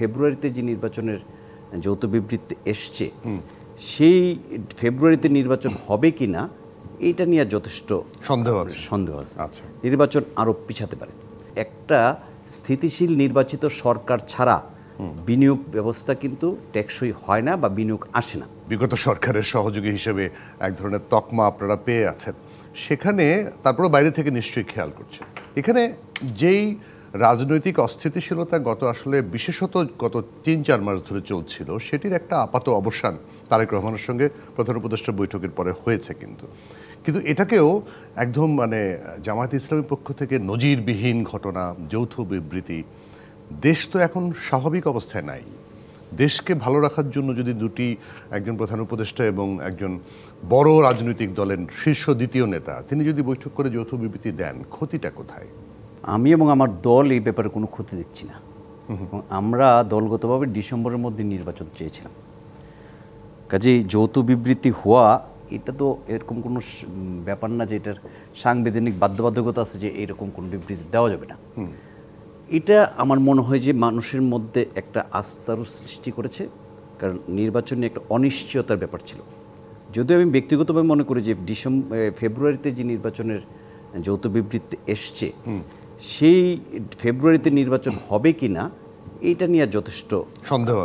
ফেব্রুয়ারিতে যে নির্বাচনের যৌথ বিবৃতি এসছে সেই ফেব্রুয়ারিতে নির্বাচন হবে কিনা এইটা নিয়ে যথেষ্ট সন্দেহ আছে। আচ্ছা, নির্বাচন আরো পিছাতে পারে। একটা স্থিতিশীল নির্বাচিত সরকার ছাড়া বিনিয়োগ ব্যবস্থা কিন্তু টেকসই হয় না বা বিনিয়োগ আসে না। বিগত সরকারের সহযোগী হিসেবে এক ধরনের তকমা আপনারা পেয়ে আছেন, সেখানে তারপরে বাইরে থেকে নিশ্চয়ই খেয়াল করছেন। এখানে যেই রাজনৈতিক অস্থিতিশীলতা বিশেষত গত ৩-৪ মাস ধরে চলছিল, সেটির একটা আপাত অবসান তারেক রহমানের সঙ্গে প্রধান উপদেষ্টা বৈঠকের পরে হয়েছে। কিন্তু এটাকেও একদম জামায়াত ইসলামীর পক্ষ থেকে নজিরবিহীন ঘটনা, যৌথ বিবৃতি। দেশ তো এখন স্বাভাবিক অবস্থায় নাই। দেশকে ভালো রাখার জন্য যদি একজন প্রধান উপদেষ্টা এবং একজন বড় রাজনৈতিক দলের শীর্ষ দ্বিতীয় নেতা তিনি যদি বৈঠক করে যৌথ বিবৃতি দেন, ক্ষতিটা কোথায়? আমি এবং আমার দল এই ব্যাপারে কোনো ক্ষতি দেখছি না। আমরা দলগতভাবে ডিসেম্বরের মধ্যে নির্বাচন চেয়েছিলাম। কাজেই যৌথ বিবৃতি হওয়া এটা তো এরকম কোনো ব্যাপার না যে এটার সাংবিধানিক বাধ্যবাধকতা আছে যে এরকম কোনো বিবৃতি দেওয়া যাবে না। এটা আমার মনে হয় যে মানুষের মধ্যে একটা আস্থারও সৃষ্টি করেছে, কারণ নির্বাচন নিয়ে একটা অনিশ্চয়তার ব্যাপার ছিল। যদিও আমি ব্যক্তিগতভাবে মনে করি যে ফেব্রুয়ারিতে যে নির্বাচনের যৌথ বিবৃতি এসছে সেই ফেব্রুয়ারিতে নির্বাচন হবে কিনা এইটা নিয়ে যথেষ্ট সন্দেহ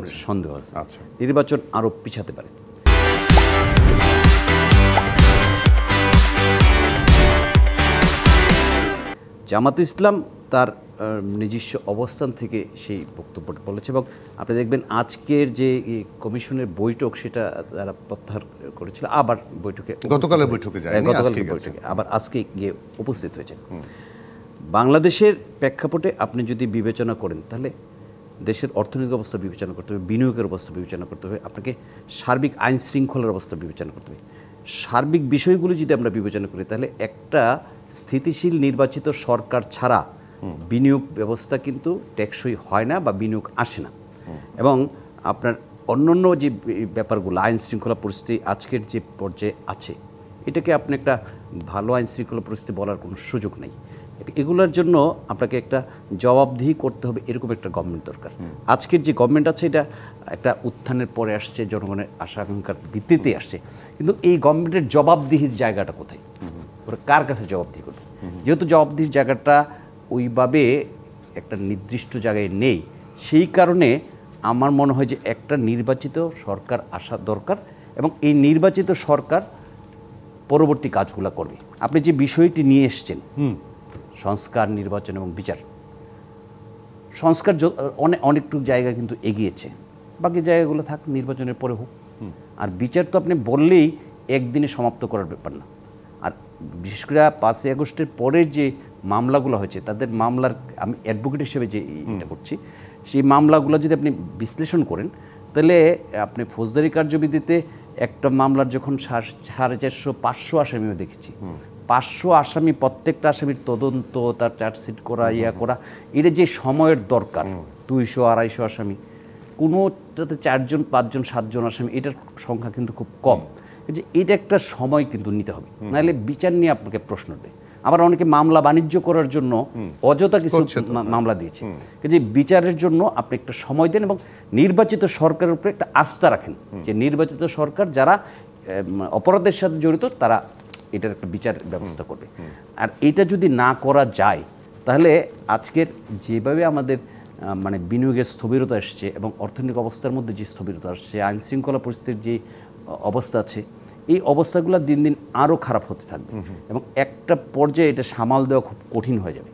আছে। আচ্ছা, নির্বাচন আরো পিছাতে পারে। জামাত ইসলাম তার নিজস্ব অবস্থান থেকে সেই বক্তব্যটা বলেছে এবং আপনি দেখবেন আজকের যে কমিশনের বৈঠক সেটা তারা প্রত্যাহার করেছিল, আবার গতকালের বৈঠকে আবার আজকে গিয়ে উপস্থিত হয়েছেন। বাংলাদেশের প্রেক্ষাপটে আপনি যদি বিবেচনা করেন তাহলে দেশের অর্থনৈতিক অবস্থা বিবেচনা করতে হবে, বিনিয়োগের অবস্থা বিবেচনা করতে হবে, আপনাকে সার্বিক আইন শৃঙ্খলার অবস্থা বিবেচনা করতে হবে। সার্বিক বিষয়গুলো যদি আমরা বিবেচনা করি তাহলে একটা স্থিতিশীল নির্বাচিত সরকার ছাড়া বিনিয়োগ ব্যবস্থা কিন্তু টেকসই হয় না বা বিনিয়োগ আসে না। এবং আপনার অন্যান্য যে ব্যাপারগুলো, আইন শৃঙ্খলা পরিস্থিতি আজকের যে পর্যায়ে আছে, এটাকে আপনি একটা ভালো আইন শৃঙ্খলা পরিস্থিতি বলার কোনো সুযোগ নেই। এগুলোর জন্য আপনাকে একটা জবাবদিহি করতে হবে, এরকম একটা গভর্নমেন্ট দরকার। আজকের যে গভর্নমেন্ট আছে এটা একটা উত্থানের পরে আসছে, জনগণের আশা আকাঙ্ক্ষার ভিত্তিতে আসছে, কিন্তু এই গভর্নমেন্টের জবাবদিহির জায়গাটা কোথায়? ওরা কার কাছে জবাবদিহি করবে? যেহেতু জবাবদিহির জায়গাটা ওইভাবে একটা নির্দিষ্ট জায়গায় নেই, সেই কারণে আমার মনে হয় যে একটা নির্বাচিত সরকার আসা দরকার এবং এই নির্বাচিত সরকার পরবর্তী কাজগুলো করবে। আপনি যে বিষয়টি নিয়ে এসছেন, সংস্কার, নির্বাচন এবং বিচার, সংস্কার অনেকটুকু জায়গা কিন্তু এগিয়েছে, বাকি জায়গাগুলো থাক, নির্বাচনের পরে হোক। আর বিচার তো আপনি বললেই একদিনে সমাপ্ত করার ব্যাপার না। আর বিশেষ করে 5ই আগস্টের পরের যে মামলাগুলো হয়েছে, তাদের মামলার আমি অ্যাডভোকেট হিসেবে যে এটা করছি, সেই মামলাগুলো যদি আপনি বিশ্লেষণ করেন তাহলে আপনি ফৌজদারি কার্যবিধিতে একটা মামলার যখন 450-500 আসামিও দেখেছি, 500 আসামি, প্রত্যেকটা আসামির তদন্ত, তার চার্জশিট করা, করা, এটা যে সময়ের দরকার, 200-250 আসামি, কোনোটাতে 4জন 5জন 7জন আসামি, এটার সংখ্যা কিন্তু খুব কম। যে এটা একটা সময় কিন্তু নিতে হবে, নাহলে বিচার নিয়ে আপনাকে প্রশ্ন দেয়। আবার অনেকে মামলা বাণিজ্য করার জন্য অযথা কিছু মামলা দিয়েছে। যে বিচারের জন্য আপনি একটা সময় দেন এবং নির্বাচিত সরকারের উপরে একটা আস্থা রাখেন যে নির্বাচিত সরকার যারা অপরাধের সাথে জড়িত তারা এটার একটা বিচার ব্যবস্থা করবে। আর এটা যদি না করা যায় তাহলে আজকের যেভাবে আমাদের বিনিয়োগের স্থবিরতা আসছে এবং অর্থনৈতিক অবস্থার মধ্যে যে স্থবিরতা আসছে, আইন শৃঙ্খলা পরিস্থিতির যে অবস্থা আছে, এই অবস্থাগুলো দিন দিন আরও খারাপ হতে থাকবে এবং একটা পর্যায়ে এটা সামাল দেওয়া খুব কঠিন হয়ে যাবে।